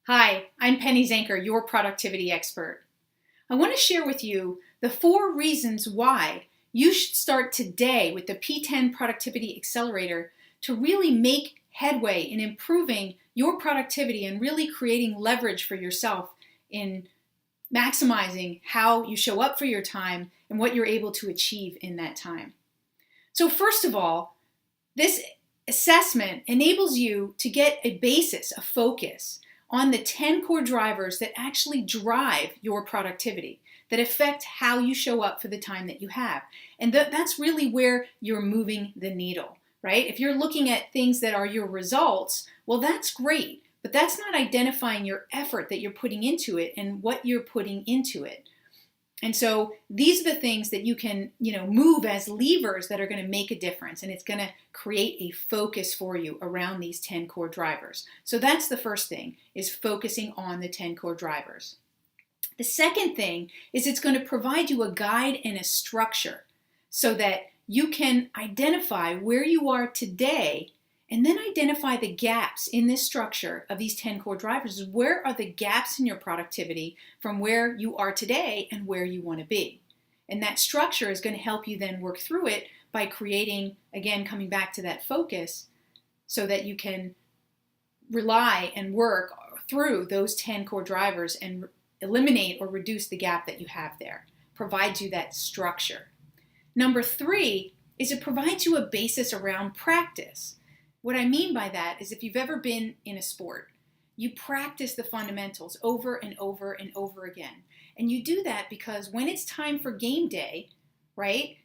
Hi, I'm Penny Zanker, your productivity expert. I want to share with you the 4 reasons why you should start today with the P10 Productivity Accelerator to really make headway in improving your productivity and really creating leverage for yourself in maximizing how you show up for your time and what you're able to achieve in that time. So first of all, this assessment enables you to get a basis, a focus on the 10 core drivers that actually drive your productivity, that affect how you show up for the time that you have. And that's really where you're moving the needle, right? If you're looking at things that are your results, well, that's great, but that's not identifying your effort that you're putting into it and what you're putting into it. And so these are the things that you can, move as levers that are going to make a difference, and it's going to create a focus for you around these 10 core drivers. So that's the first thing, is focusing on the 10 core drivers. The second thing is it's going to provide you a guide and a structure so that you can identify where you are today and then identify the gaps in this structure of these 10 core drivers. Where are the gaps in your productivity from where you are today and where you want to be? And that structure is going to help you then work through it by creating, again, coming back to that focus so that you can rely and work through those 10 core drivers and eliminate or reduce the gap that you have there. Provides you that structure. Number 3 is it provides you a basis around practice. What I mean by that is if you've ever been in a sport, you practice the fundamentals over and over and over again. And you do that because when it's time for game day, right,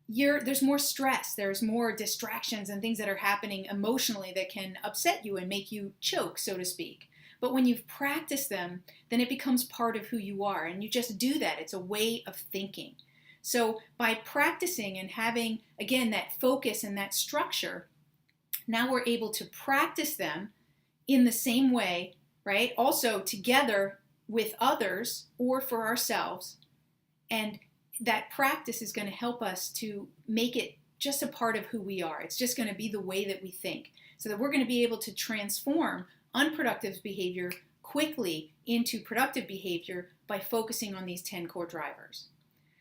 there's more stress, there's more distractions and things that are happening emotionally that can upset you and make you choke, so to speak. But when you've practiced them, then it becomes part of who you are. And you just do that. It's a way of thinking. So by practicing and having, again, that focus and that structure, now we're able to practice them in the same way, right? Also together with others or for ourselves. And that practice is going to help us to make it just a part of who we are. It's just going to be the way that we think, so that we're going to be able to transform unproductive behavior quickly into productive behavior by focusing on these 10 core drivers.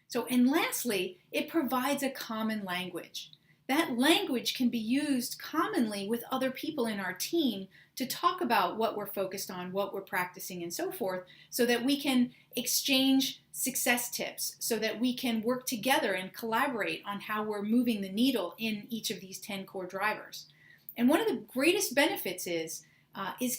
So, and lastly, it provides a common language. That language can be used commonly with other people in our team to talk about what we're focused on, what we're practicing, and so forth, so that we can exchange success tips, so that we can work together and collaborate on how we're moving the needle in each of these 10 core drivers. And one of the greatest benefits is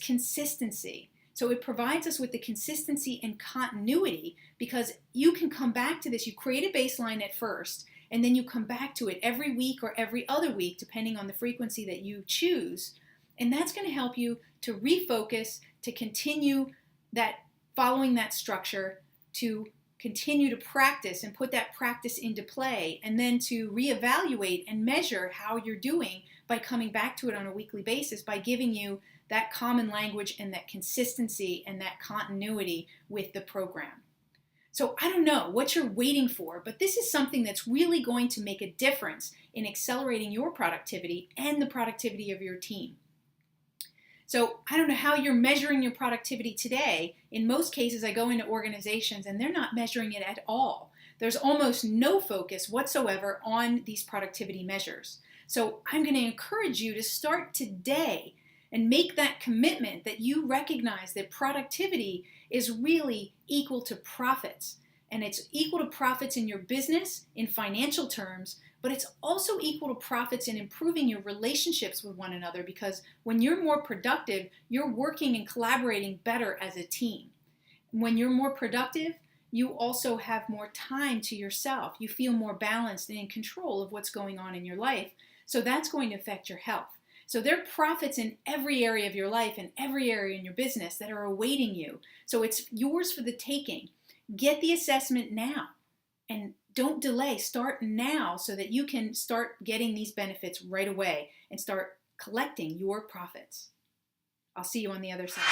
consistency. So it provides us with the consistency and continuity, because you can come back to this. You create a baseline at first, and then you come back to it every week or every other week, depending on the frequency that you choose. And that's going to help you to refocus, to continue that, following that structure, to continue to practice and put that practice into play, and then to reevaluate and measure how you're doing by coming back to it on a weekly basis, by giving you that common language and that consistency and that continuity with the program. So I don't know what you're waiting for, but this is something that's really going to make a difference in accelerating your productivity and the productivity of your team. So I don't know how you're measuring your productivity today. In most cases, I go into organizations and they're not measuring it at all. There's almost no focus whatsoever on these productivity measures. So I'm going to encourage you to start today and make that commitment that you recognize that productivity is really equal to profits. And it's equal to profits in your business, in financial terms, but it's also equal to profits in improving your relationships with one another, because when you're more productive, you're working and collaborating better as a team. When you're more productive, you also have more time to yourself. You feel more balanced and in control of what's going on in your life. So that's going to affect your health. So there are profits in every area of your life and every area in your business that are awaiting you. So it's yours for the taking. Get the assessment now and don't delay. Start now so that you can start getting these benefits right away and start collecting your profits. I'll see you on the other side.